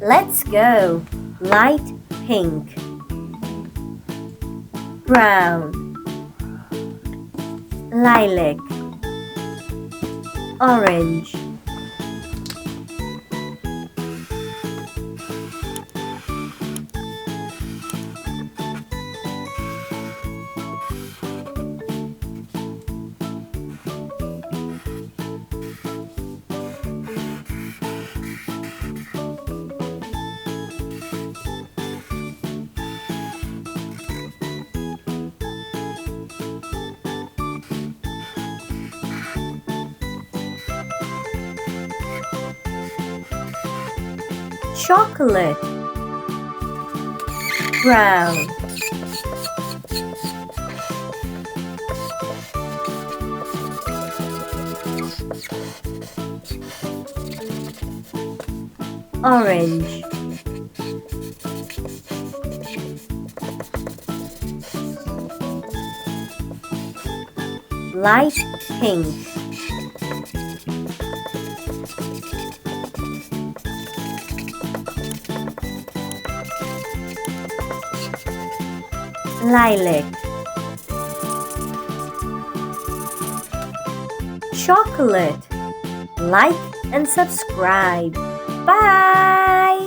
Let's go. Light pink, brown, lilac, orange, chocolate, brown, orange, light pink, lilac, chocolate. Like and subscribe. Bye!